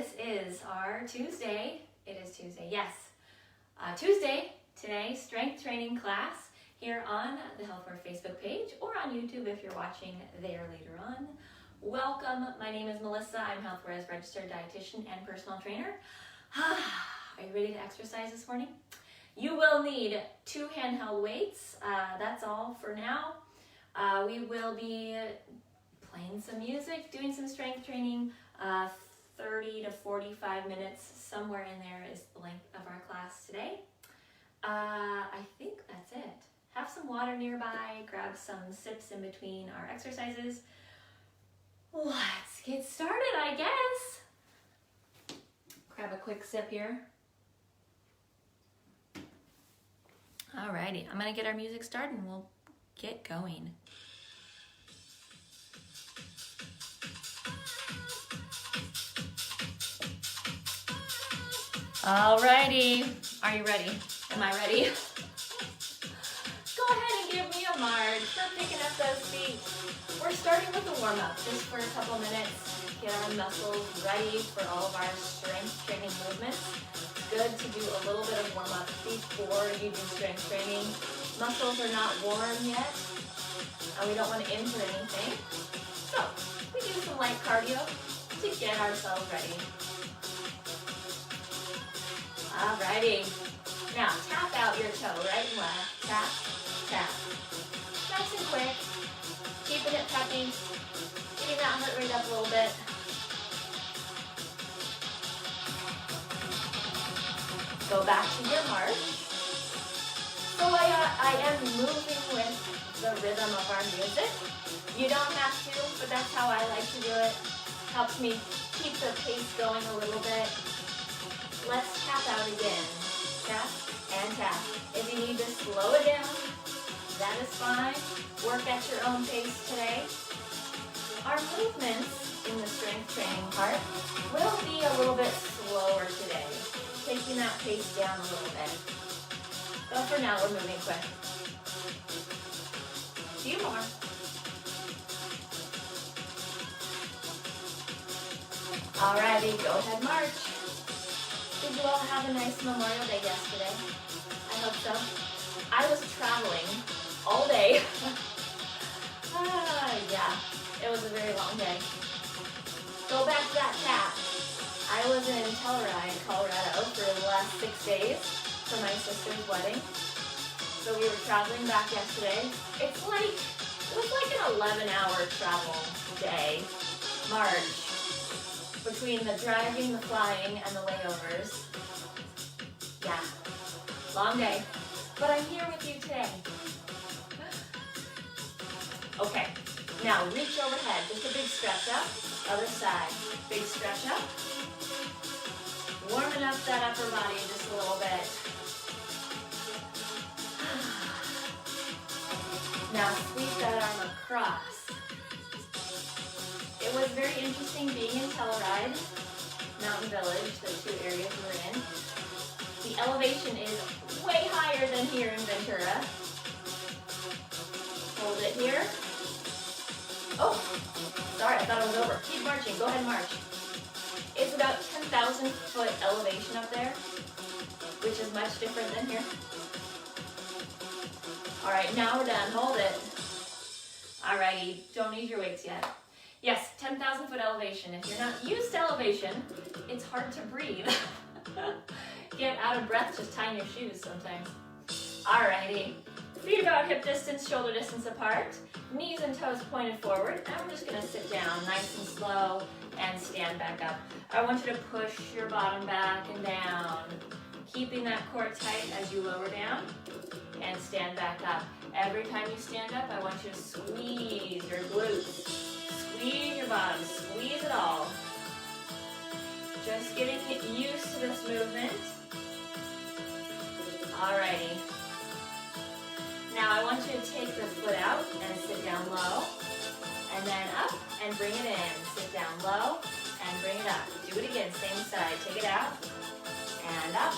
this is our Tuesday. It is Tuesday, yes. Tuesday, today, strength training class here on the HealthWare Facebook page or on YouTube if you're watching there later on. Welcome, my name is Melissa. I'm HealthWare's registered dietitian and personal trainer. Are you ready to exercise this morning? You will need 2 handheld weights. That's all for now. We will be playing some music, doing some strength training, 30 to 45 minutes, somewhere in there is the length of our class today. I think that's it. Have some water nearby, grab some sips in between our exercises. Let's get started, I guess. Grab a quick sip here. Alrighty, I'm gonna get our music started and we'll get going. Alrighty, are you ready? Am I ready? Go ahead and give me a mark for picking up those feet. We're starting with a warm-up just for a couple minutes. Get our muscles ready for all of our strength training movements. It's good to do a little bit of warm-up before you do strength training. Muscles are not warm yet, and we don't want to injure anything. So we do some light cardio to get ourselves ready. Alrighty, now tap out your toe, right and left, tap, tap. Nice and quick, keeping it peppy, getting that heart rate up a little bit. Go back to your march. So I am moving with the rhythm of our music. You don't have to, but that's how I like to do it. Helps me keep the pace going a little bit. Let's tap out again. Tap and tap. If you need to slow it down, that is fine. Work at your own pace today. Our movements in the strength training part will be a little bit slower today, taking that pace down a little bit. But for now, we're moving quick. A few more. Alrighty, go ahead, march. Did you all have a nice Memorial Day yesterday? I hope so. I was traveling all day. Yeah, it was a very long day. Go back to that tap. I was in Telluride, Colorado for the last 6 days for my sister's wedding. So we were traveling back yesterday. It was like an 11-hour travel day, march. Between the driving, the flying, and the layovers. Yeah, long day. But I'm here with you today. Okay, now reach overhead. Just a big stretch up. Other side. Big stretch up. Warming up that upper body just a little bit. Now sweep that arm across. It was very interesting being in Telluride, Mountain Village, the 2 areas we're in. The elevation is way higher than here in Ventura. Hold it here. Oh, sorry, I thought it was over. Keep marching, go ahead and march. It's about 10,000 foot elevation up there, which is much different than here. All right, now we're done, hold it. Alrighty, don't need your weights yet. Yes, 10,000 foot elevation. If you're not used to elevation, it's hard to breathe. Get out of breath just tying your shoes sometimes. Alrighty, feet about hip distance, shoulder distance apart, knees and toes pointed forward, and we're just gonna sit down nice and slow and stand back up. I want you to push your bottom back and down, keeping that core tight as you lower down and stand back up. Every time you stand up, I want you to squeeze your glutes. Squeeze your bottom, squeeze it all. Just getting used to this movement. Alrighty. Now I want you to take the foot out and sit down low. And then up and bring it in. Sit down low and bring it up. Do it again, same side. Take it out and up.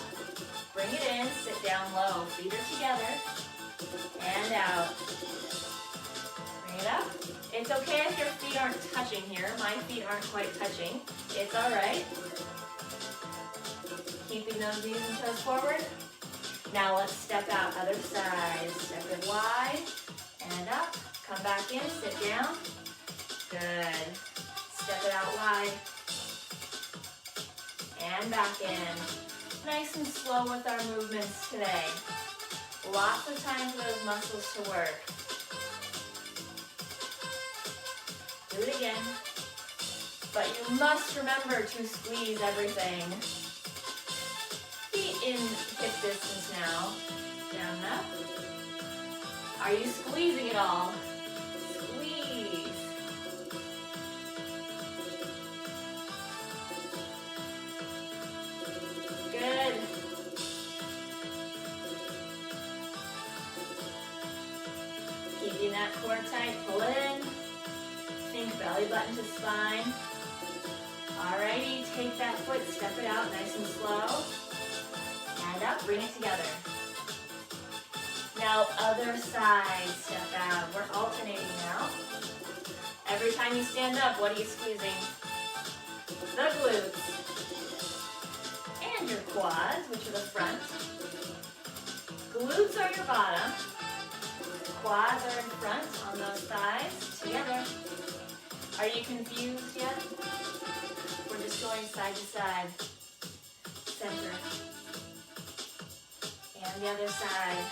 Bring it in, sit down low. Feet are together. And out. Bring it up. It's okay if your feet aren't touching here. My feet aren't quite touching. It's all right. Keeping those knees and toes forward. Now let's step out, other side. Step it wide and up. Come back in, sit down. Good. Step it out wide. And back in. Nice and slow with our movements today. Lots of time for those muscles to work. Do it again. But you must remember to squeeze everything. Feet in hip distance now. Down and up. Are you squeezing it all? Squeeze. Good. Keeping that core tight, pull it in. Sink belly button to spine. Alrighty, take that foot, step it out nice and slow. And up, bring it together. Now other side, step out. We're alternating now. Every time you stand up, what are you squeezing? The glutes. And your quads, which are the front. Glutes are your bottom. Quads are in front on those thighs. Together. Are you confused yet? We're just going side to side. Center. And the other side.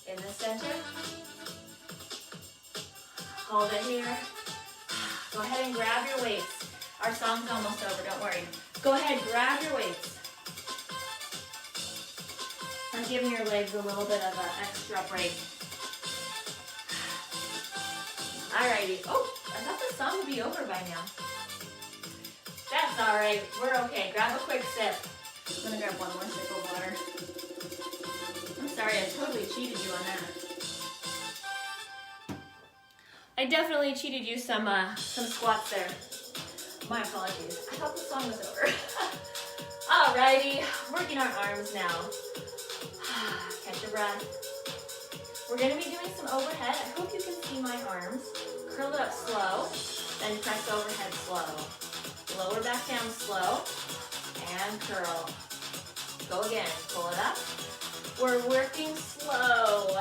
In the center. Hold it here. Go ahead and grab your weights. Our song's almost over, don't worry. Go ahead, grab your weights. I'm giving your legs a little bit of an extra break. Alrighty. Oh, I thought the song would be over by now. That's alright. We're okay. Grab a quick sip. I'm gonna grab one more sip of water. I'm sorry, I totally cheated you on that. I definitely cheated you some squats there. My apologies. I thought the song was over. Alrighty, working our arms now. Catch your breath. We're gonna be doing some overhead. I hope you can see my arms. Curl it up slow, then press overhead slow. Lower back down slow, and curl. Go again, pull it up. We're working slow.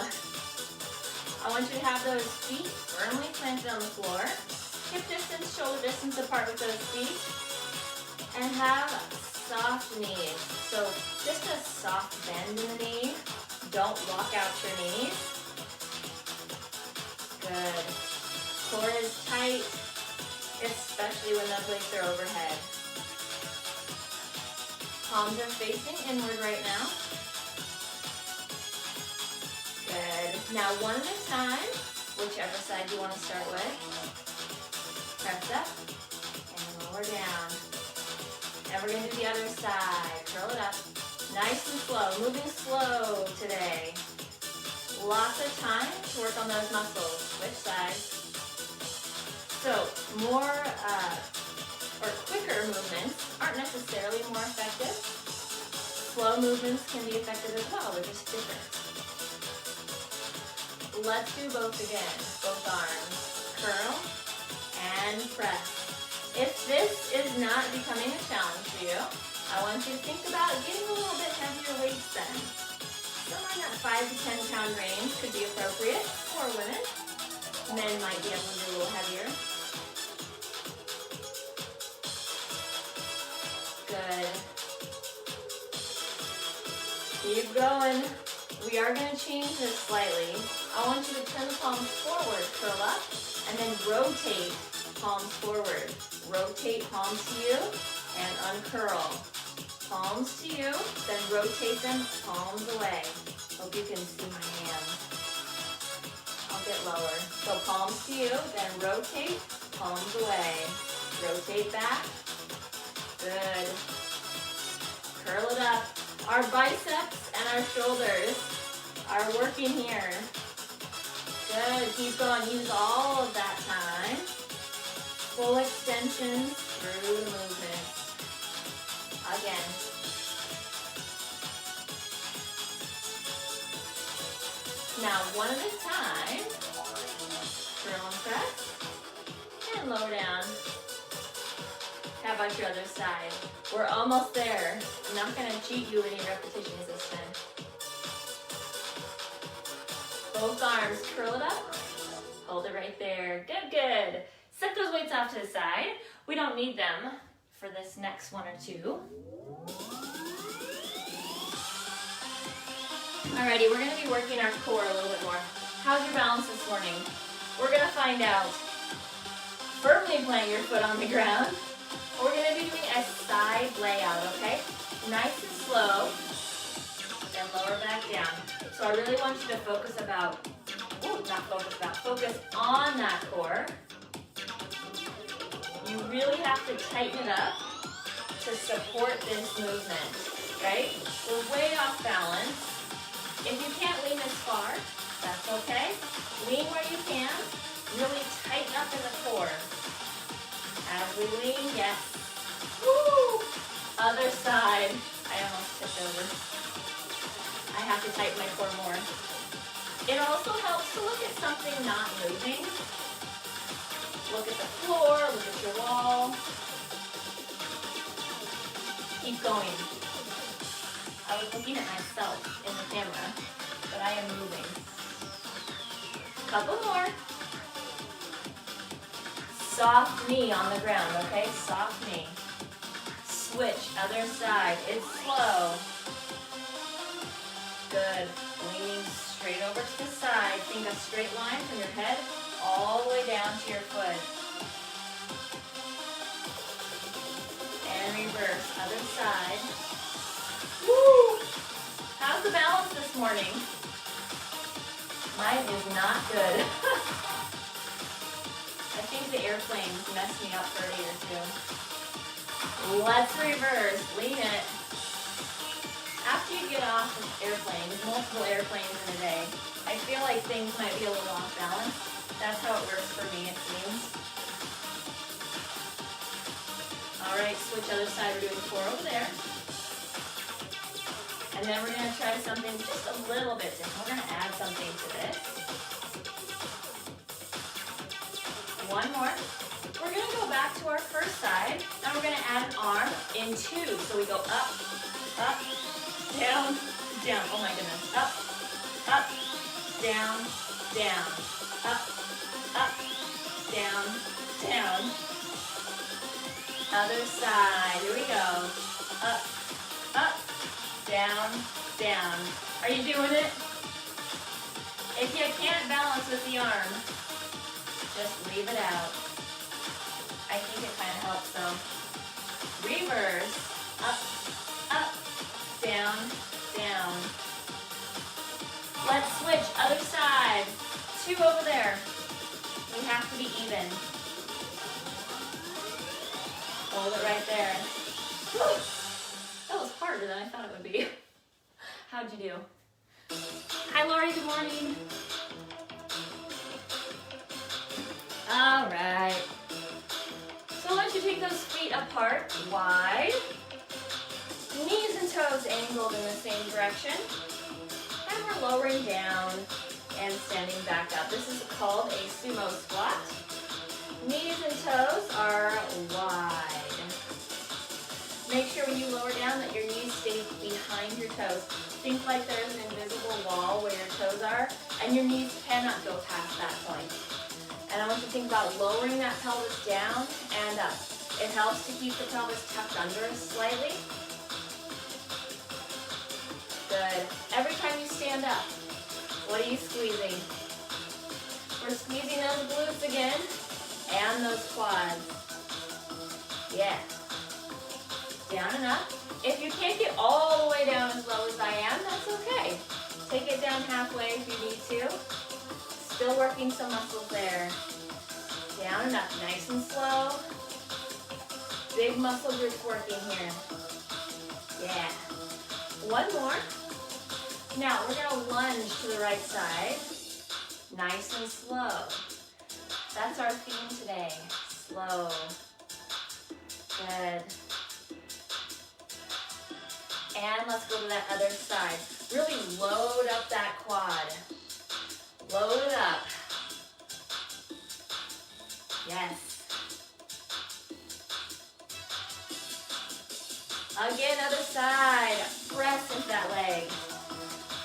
I want you to have those feet firmly planted on the floor. Hip distance, shoulder distance apart with those feet. And have soft knees. So just a soft bend in the knee. Don't lock out your knees. Good. Core is tight, especially when those legs are overhead. Palms are facing inward right now. Good. Now one at a time, whichever side you want to start with. Press up and lower down. And we're going to do the other side. Curl it up. Nice and slow. Moving slow today. Lots of time to work on those muscles. Switch sides. So more or quicker movements aren't necessarily more effective. Slow movements can be effective as well. They're just different. Let's do both again. Both arms. Curl and press. If this is not becoming a challenge for you, I want you to think about getting a little bit heavier weights then. Somewhere in that 5 to 10 pound range could be appropriate for women. Men might be able to do a little heavier. Good. Keep going. We are going to change this slightly. I want you to turn the palms forward, curl up, and then rotate palms forward. Rotate palms to you and uncurl. Palms to you, then rotate them palms away. Hope you can see my hands. I'll get lower. So palms to you, then rotate, palms away. Rotate back. Good. Curl it up. Our biceps and our shoulders are working here. Good. Keep going. Use all of that time. Full extension through the movement. Again. Now, one at a time. Curl and press. And lower down. How about your other side? We're almost there. I'm not gonna cheat you any repetitions this time. Both arms, curl it up. Hold it right there. Good, good. Set those weights off to the side. We don't need them for this next one or two. Alrighty, we're gonna be working our core a little bit more. How's your balance this morning? We're gonna find out. Firmly plant your foot on the ground. We're gonna be doing a side layout, okay? Nice and slow, then lower back down. So I really want you to focus focus on that core. You really have to tighten it up to support this movement, right? We're way off balance. If you can't lean as far, that's okay. Lean where you can. Really tighten up in the core. As we lean, yes. Woo! Other side. I almost tipped over. I have to tighten my core more. It also helps to look at something not moving. Look at the floor, look at your wall. Keep going. I was looking at myself in the camera, but I am moving. Couple more. Soft knee on the ground, okay? Soft knee. Switch, other side. It's slow. Good. Leaning straight over to the side. Think a straight line from your head all the way down to your foot. And reverse, other side. Woo! How's the balance this morning? Mine is not good. I think the airplanes messed me up for a day or two. Let's reverse, lean it. After you get off of airplanes, multiple airplanes in a day, I feel like things might be a little off balance. That's how it works for me, it seems. All right, switch other side. We're doing 4 over there. And then we're gonna try something just a little bit different. We're gonna add something to this. One more. We're gonna go back to our first side. Now we're gonna add an arm in 2. So we go up, up, down, down. Oh my goodness. Up, up, down, down. Up, up, down, down. Other side. Here we go. Up, up, down, down. Are you doing it? If you can't balance with the arm, just leave it out. I think it kind of helps though. Reverse. Up, up, down, down. Let's switch. Other side. 2 over there. We have to be even. Hold it right there. Whew. That was harder than I thought it would be. How'd you do? Hi, Lori. Good morning. All right. So once you take those feet apart, wide, knees and toes angled in the same direction, and we're lowering down and standing back up. This is called a sumo squat. Knees and toes are wide. Make sure when you lower down that your knees stay behind your toes. Think like there's an invisible wall where your toes are, and your knees cannot go past that point. And I want you to think about lowering that pelvis down and up. It helps to keep the pelvis tucked under slightly. Good. Every time you stand up, what are you squeezing? We're squeezing those glutes again and those quads. Yeah. Down and up. If you can't get all the way down as low as I am, that's okay. Take it down halfway if you need to. Still working some muscles there. Down and up, nice and slow. Big muscle groups working here. Yeah. One more. Now we're gonna lunge to the right side. Nice and slow. That's our theme today. Slow. Good. And let's go to that other side. Really load up that quad. Load it up. Yes. Again, other side. Press into that leg.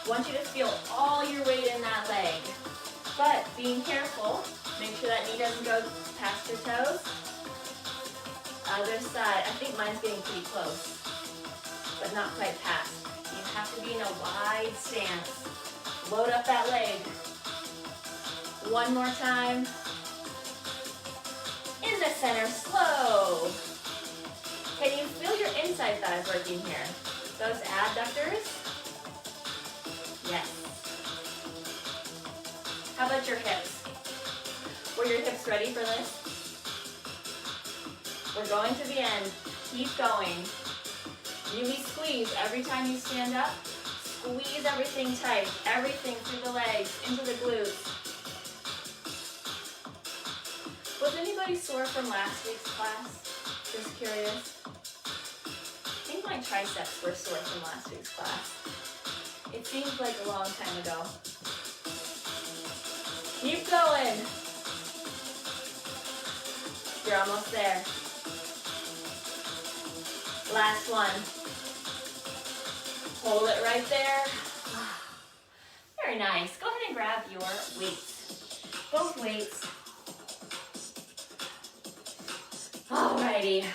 I want you to feel all your weight in that leg. But being careful, make sure that knee doesn't go past your toes. Other side. I think mine's getting pretty close, but not quite past. You have to be in a wide stance. Load up that leg. One more time. In the center, slow. Can you feel your inside thighs working here? Those abductors? Yes. How about your hips? Were your hips ready for this? We're going to the end. Keep going. Really squeeze every time you stand up. Squeeze everything tight. Everything through the legs, into the glutes. Was anybody sore from last week's class? Just curious. I think my triceps were sore from last week's class. It seems like a long time ago. Keep going. You're almost there. Last one. Hold it right there. Very nice. Go ahead and grab your weights. Both weights. Alrighty.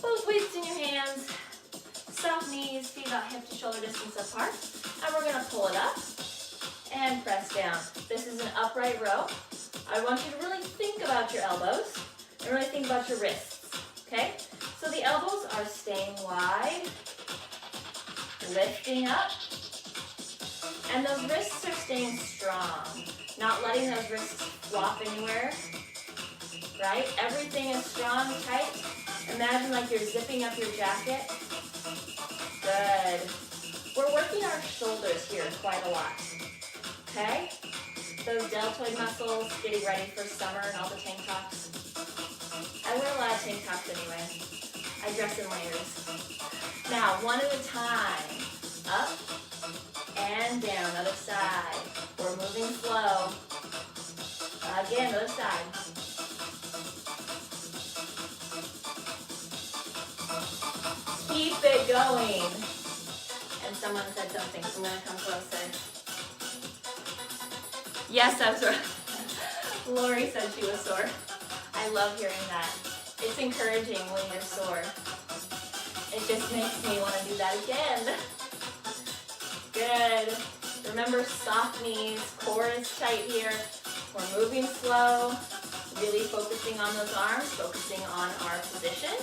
Both weights in your hands. Soft knees, feet about hip to shoulder distance apart. And we're going to pull it up and press down. This is an upright row. I want you to really think about your elbows and really think about your wrists. Okay? So the elbows are staying wide, lifting up, and those wrists are staying strong. Not letting those wrists flop anywhere. Right? Everything is strong, tight. Imagine like you're zipping up your jacket. Good. We're working our shoulders here quite a lot. Okay? Those deltoid muscles, getting ready for summer and all the tank tops. I wear a lot of tank tops anyway. I dress in layers. Now, one at a time. Up and down, other side. We're moving slow. Again, other side. Keep it going. And someone said something, so I'm going to come closer. Yes, that's right. Lori said she was sore. I love hearing that. It's encouraging when you're sore. It just makes me want to do that again. Good. Remember, soft knees, core is tight here. We're moving slow, really focusing on those arms, focusing on our position.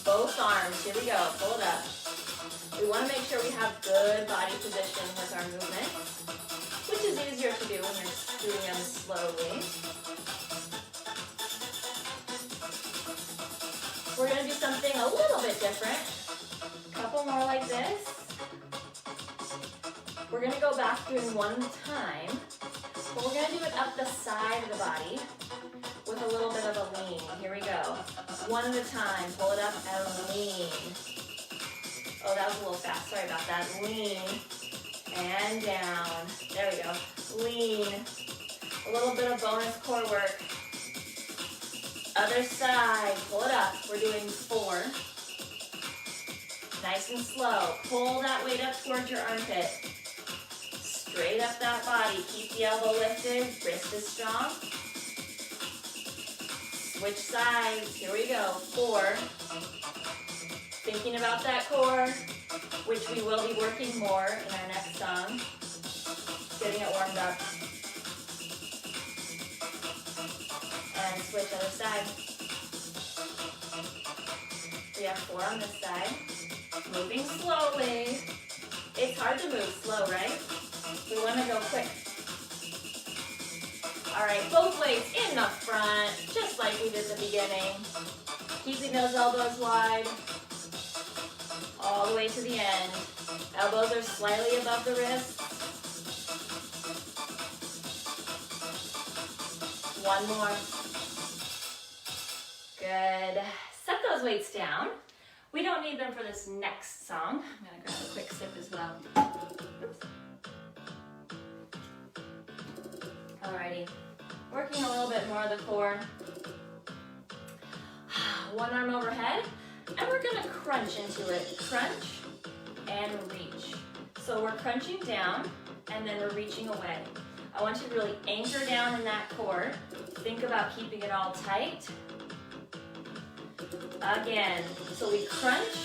Both arms, here we go, pull it up. We want to make sure we have good body position with our movement, which is easier to do when you're doing them slowly. We're going to do something a little bit different. A couple more like this. We're going to go back doing one at a time, but we're going to do it up the side of the body with a little bit of a lean. Here we go. One at a time. Pull it up and lean. Oh, that was a little fast. Sorry about that. Lean and down. There we go. Lean. A little bit of bonus core work. Other side. Pull it up. We're doing 4. Nice and slow. Pull that weight up towards your armpit. Straight up that body. Keep the elbow lifted. Wrist is strong. Switch sides. Here we go. 4. Thinking about that core, which we will be working more in our next song. Getting it warmed up. And switch other side. We have 4 on this side. Moving slowly. It's hard to move slow, right? We want to go quick. All right, both legs in the front, just like we did at the beginning. Keeping those elbows wide. All the way to the end. Elbows are slightly above the wrists. One more. Good. Set those weights down. We don't need them for this next song. I'm going to grab a quick sip as well. Alrighty. Working a little bit more of the core. One arm overhead. and we're gonna crunch into it. Crunch and reach. So we're crunching down and then we're reaching away. I want you to really anchor down in that core. Think about keeping it all tight. Again, so we crunch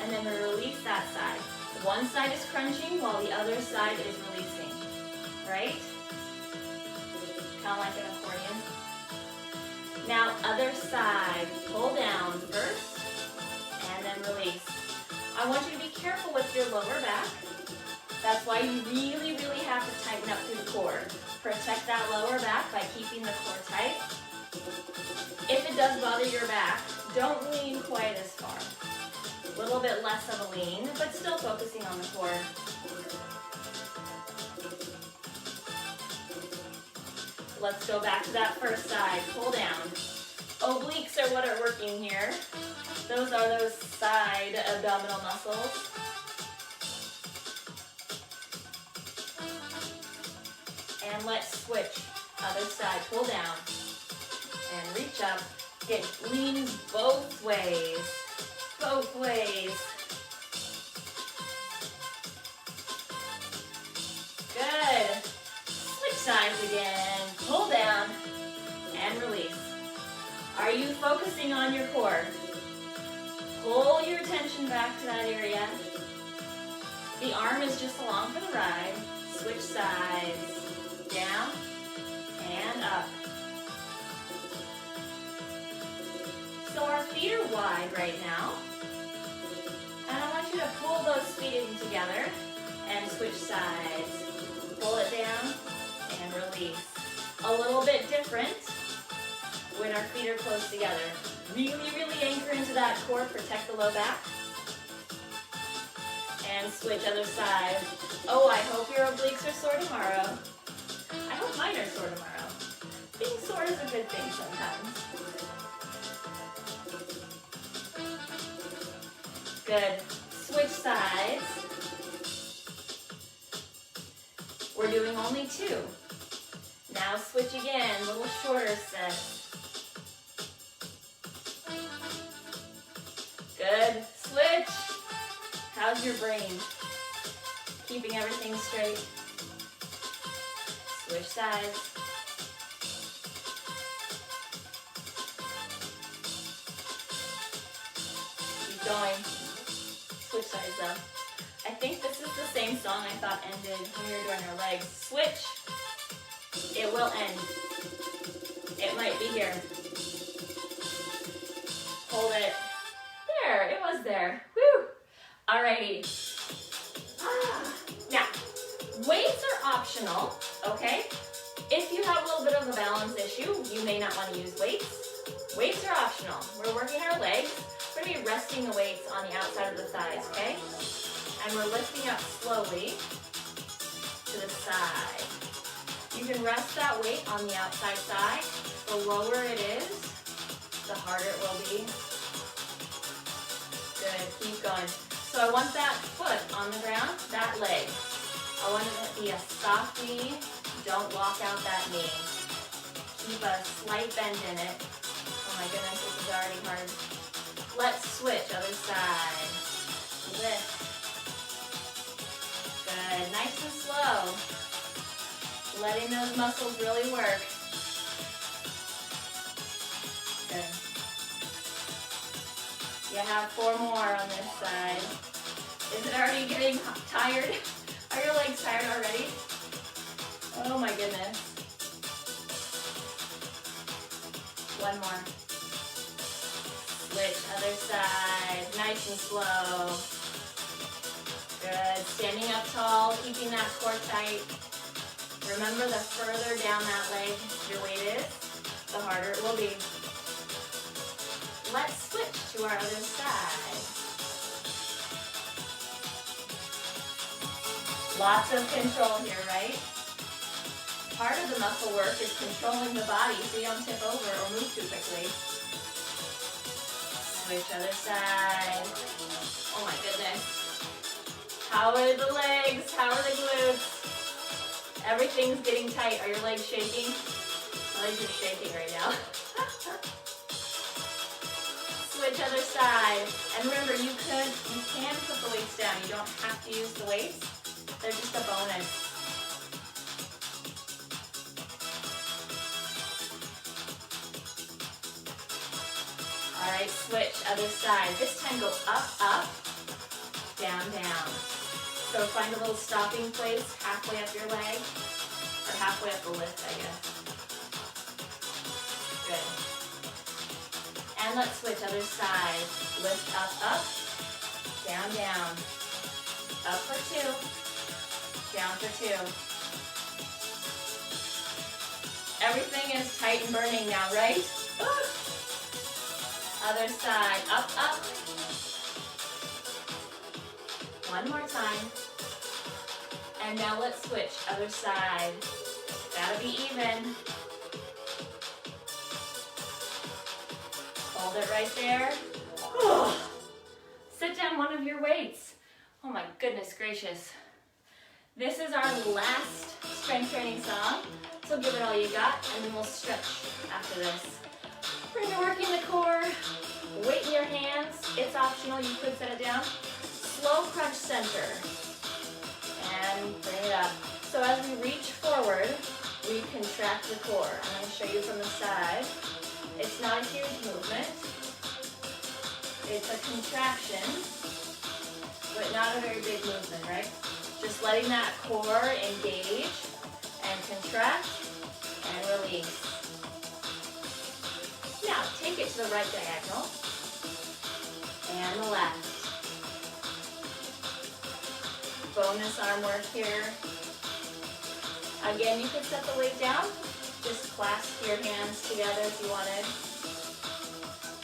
and then we release that side. One side is crunching while the other side is releasing, right? Kind of like an accordion. Now, other side, pull down first and then release. I want you to be careful with your lower back. That's why you really, really have to tighten up through the core. Protect that lower back by keeping the core tight. If it does bother your back, don't lean quite as far. A little bit less of a lean, but still focusing on the core. Let's go back to that first side. Pull down. Obliques are what are working here. Those are those side abdominal muscles. And let's switch. Other side. Pull down. And reach up. Get leans both ways. Both ways. Good. Switch sides again. Pull down and release. Are you focusing on your core? Pull your attention back to that area. The arm is just along for the ride. Switch sides. Down and up. So our feet are wide right now. And I want you to pull those feet in together and switch sides. Pull it down and release. A little bit different when our feet are close together. Really, really anchor into that core. Protect the low back. And switch other side. Oh, I hope your obliques are sore tomorrow. I hope mine are sore tomorrow. Being sore is a good thing sometimes. Good. Switch sides. We're doing only 2. Now switch again, little shorter sets. Good. Switch. How's your brain? Keeping everything straight. Switch sides. Keep going. Switch sides though. I think this is the same song I thought ended when we were doing our legs. Switch. It will end. It might be here. Hold it. There, it was there. Woo! Alrighty. Now, weights are optional, okay? If you have a little bit of a balance issue, you may not want to use weights. Weights are optional. We're working our legs. We're going to be resting the weights on the outside of the thighs, okay? And we're lifting up slowly to the side. You can rest that weight on the outside thigh. The lower it is, the harder it will be. Good, keep going. So I want that foot on the ground, that leg. I want it to be a soft knee. Don't lock out that knee. Keep a slight bend in it. Oh my goodness, this is already hard. Let's switch, other side. Lift. Good, nice and slow. Letting those muscles really work. Good. You have 4 more on this side. Is it already getting tired? Are your legs tired already? Oh my goodness. 1 more. Switch, other side. Nice and slow. Good. Standing up tall, keeping that core tight. Remember, the further down that leg your weight is, the harder it will be. Let's switch to our other side. Lots of control here, right? Part of the muscle work is controlling the body so you don't tip over or move too quickly. Switch other side. Oh my goodness. How are the legs? How are the glutes? Everything's getting tight. Are your legs shaking? My legs are shaking right now. switch other side. And remember, you can put the weights down. You don't have to use the weights. They're just a bonus. All right, switch other side. This time go up, up, down, down. So find a little stopping place halfway up your leg, or halfway up the lift, I guess. Good. And let's switch other side. Lift up, up, down, down. Up for 2, down for 2. Everything is tight and burning now, right? Other side, up, up. One more time. And now let's switch, other side. Gotta be even. Hold it right there. Sit down one of your weights. Oh my goodness gracious. This is our last strength training song, so give it all you got, and then we'll stretch after this. We're going to be working the core, weight in your hands. It's optional, you could set it down. Slow crunch center, and bring it up. So as we reach forward, we contract the core. I'm going to show you from the side. It's not a huge movement. It's a contraction, but not a very big movement, right? Just letting that core engage and contract and release. Now, take it to the right diagonal and the left. Bonus arm work here. Again, you could set the weight down. Just clasp your hands together if you wanted.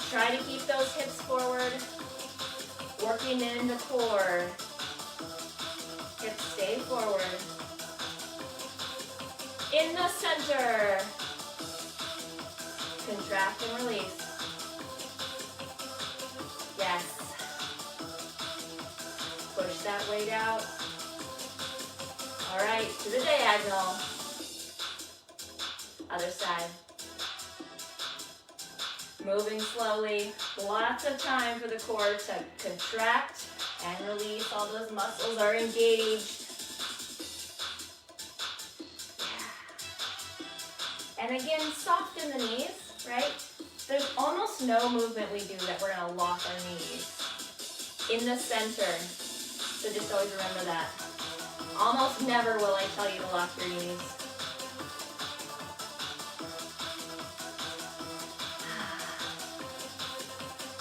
Try to keep those hips forward, working in the core. Hips stay forward. In the center. Contract and release. Yes. Push that weight out. All right, to the diagonal. Other side. Moving slowly. Lots of time for the core to contract and release. All those muscles are engaged. Yeah. And again, soften the knees, right? There's almost no movement we do that we're gonna lock our knees. In the center. So just always remember that. Almost never will I tell you to lock your knees.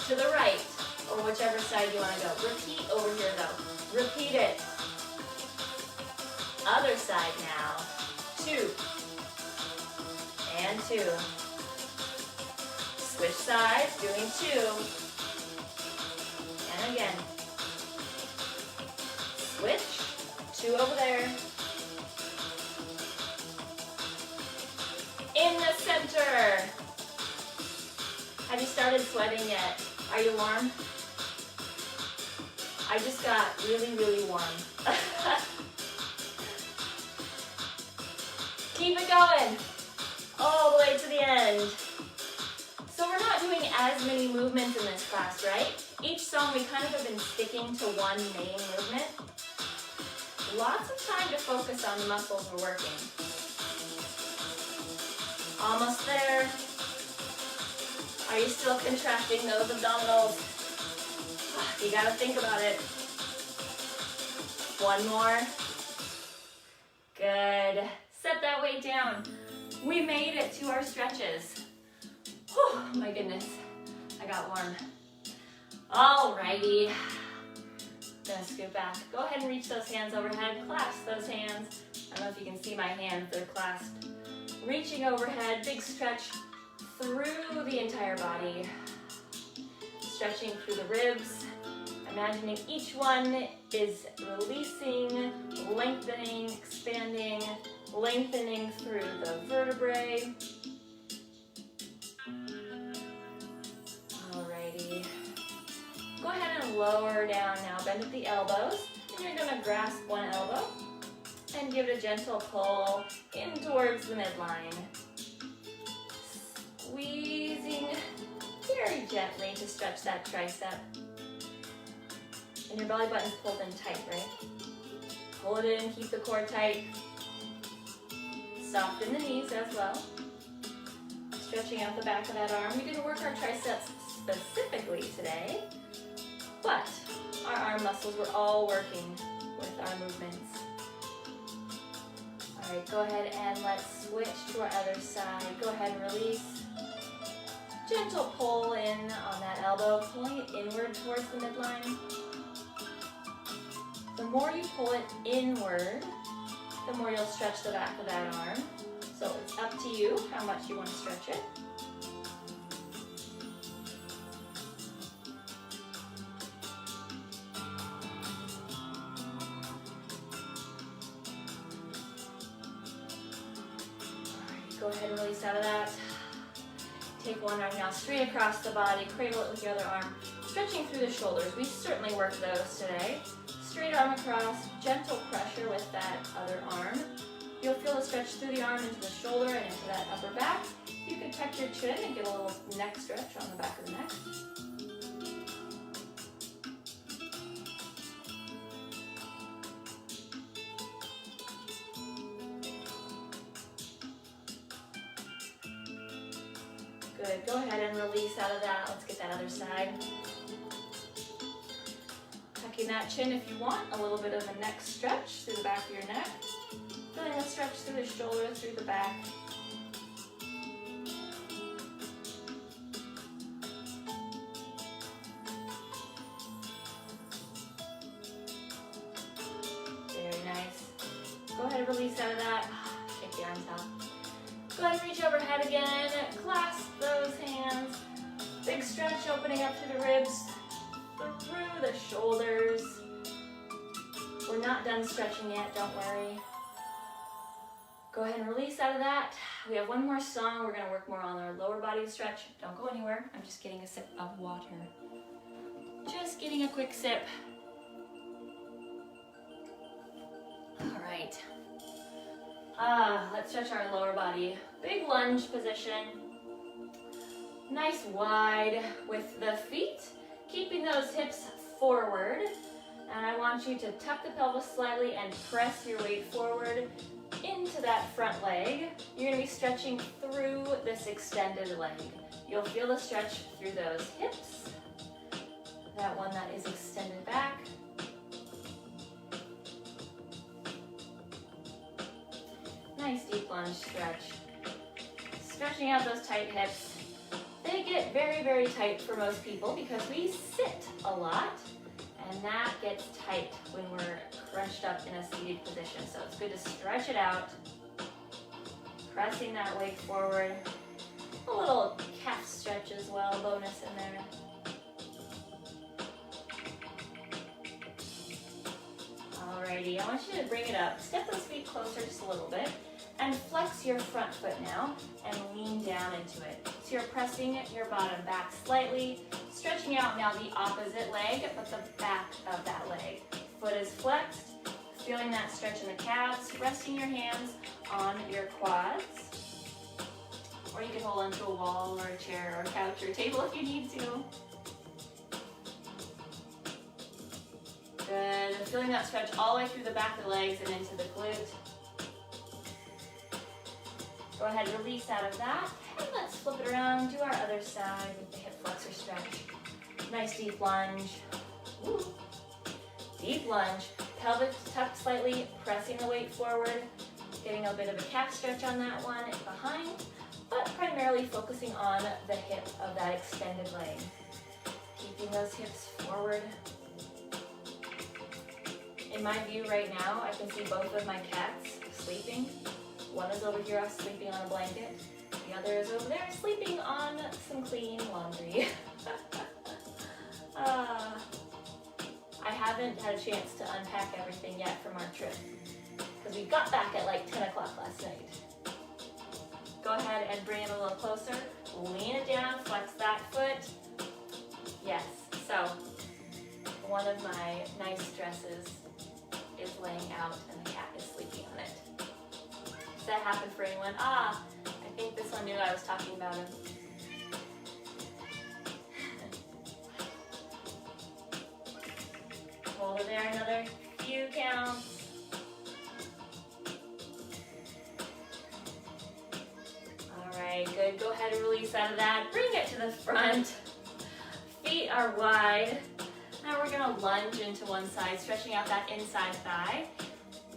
To the right, or whichever side you want to go. Repeat over here though. Repeat it. Other side now. 2. And 2. Switch sides, doing 2. And again. Switch. 2 over there. In the center. Have you started sweating yet? Are you warm? I just got really, really warm. Keep it going. All the way to the end. So we're not doing as many movements in this class, right? Each song we kind of have been sticking to one main movement. Lots of time to focus on the muscles we're working. Almost there. Are you still contracting those abdominals? You gotta think about it. One more. Good. Set that weight down. We made it to our stretches. Whew, my goodness, I got warm. Alrighty. Gonna scoot back. Go ahead and reach those hands overhead. Clasp those hands. I don't know if you can see my hands, they're clasped. Reaching overhead, big stretch through the entire body. Stretching through the ribs. Imagining each one is releasing, lengthening, expanding, lengthening through the vertebrae. Alrighty. Go ahead and lower down now. Bend at the elbows. And you're going to grasp one elbow and give it a gentle pull in towards the midline. Squeezing very gently to stretch that tricep. And your belly button's pulled in tight, right? Pull it in, keep the core tight. Soften the knees as well. Stretching out the back of that arm. We didn't work our triceps specifically today, but our arm muscles were all working with our movements. All right, go ahead and let's switch to our other side. Go ahead and release. Gentle pull in on that elbow, pulling it inward towards the midline. The more you pull it inward, the more you'll stretch the back of that arm. So it's up to you how much you want to stretch it. Go ahead and release out of that. Take one arm now straight across the body, cradle it with your other arm, stretching through the shoulders. We certainly worked those today. Straight arm across, gentle pressure with that other arm. You'll feel the stretch through the arm into the shoulder and into that upper back. You can tuck your chin and get a little neck stretch on the back of the neck. Good, go ahead and release out of that. Let's get that other side. Tucking that chin if you want, a little bit of a neck stretch through the back of your neck. Feeling a stretch through the shoulder, through the back. Very nice. Go ahead and release out of that. Shake the arms out. Go ahead and reach overhead again. Clasp those hands. Big stretch opening up through the ribs, through the shoulders. We're not done stretching yet, don't worry. Go ahead and release out of that. We have one more song. We're going to work more on our lower body stretch. Don't go anywhere. I'm just getting a sip of water. Just getting a quick sip. All right. Let's stretch our lower body. Big lunge position. Nice wide with the feet. Keeping those hips forward. And I want you to tuck the pelvis slightly and press your weight forward into that front leg. You're going to be stretching through this extended leg. You'll feel the stretch through those hips. That one that is extended back. Nice deep lunge stretch. Stretching out those tight hips. They get very, very tight for most people because we sit a lot. And that gets tight when we're crunched up in a seated position. So it's good to stretch it out. Pressing that weight forward. A little calf stretch as well, bonus in there. Alrighty, I want you to bring it up. Step those feet closer just a little bit. And flex your front foot now and lean down into it. So you're pressing your bottom back slightly, stretching out now the opposite leg, but the back of that leg. Foot is flexed, feeling that stretch in the calves, resting your hands on your quads. Or you can hold onto a wall or a chair or a couch or a table if you need to. Good, and feeling that stretch all the way through the back of the legs and into the glute. Go ahead and release out of that. And let's flip it around, do our other side with the hip flexor stretch. Nice deep lunge. Ooh. Deep lunge. Pelvic tucked slightly, pressing the weight forward. Getting a bit of a calf stretch on that one behind, but primarily focusing on the hip of that extended leg. Keeping those hips forward. In my view right now, I can see both of my cats sleeping. One is over here sleeping on a blanket. The other is over there sleeping on some clean laundry. I haven't had a chance to unpack everything yet from our trip because we got back at like 10 o'clock last night. Go ahead and bring it a little closer. Lean it down, flex that foot. Yes, so one of my nice dresses is laying out and the cat is sleeping on it. Does that happen for anyone? I think this one knew I was talking about him. there, another few counts. All right, good. Go ahead and release out of that. Bring it to the front. Feet are wide. Now we're gonna lunge into one side, stretching out that inside thigh.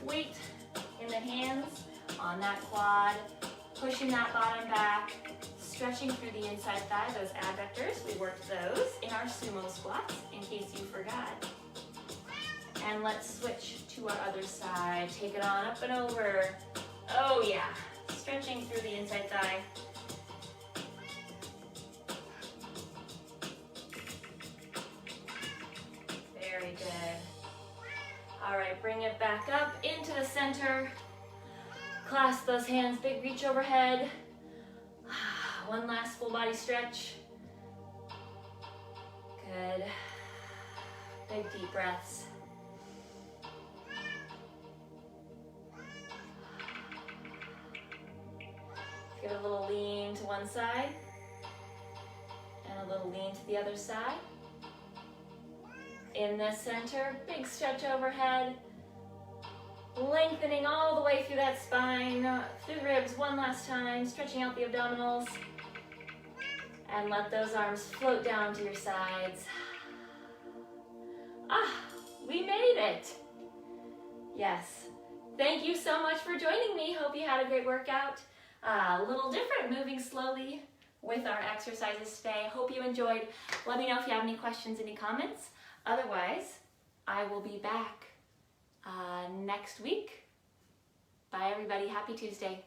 Weight in the hands on that quad, pushing that bottom back, stretching through the inside thigh, those adductors. We worked those in our sumo squats, in case you forgot. And let's switch to our other side. Take it on up and over. Oh yeah, stretching through the inside thigh. Very good. All right, bring it back up into the center. Clasp those hands, big reach overhead. One last full body stretch. Good. Big deep breaths. Give it a little lean to one side and a little lean to the other side. In the center, big stretch overhead. Lengthening all the way through that spine, through the ribs one last time, stretching out the abdominals. And let those arms float down to your sides. Ah, we made it. Yes. Thank you so much for joining me. Hope you had a great workout. A little different, moving slowly with our exercises today. Hope you enjoyed. Let me know if you have any questions, any comments. Otherwise, I will be back next week. Bye everybody, happy Tuesday.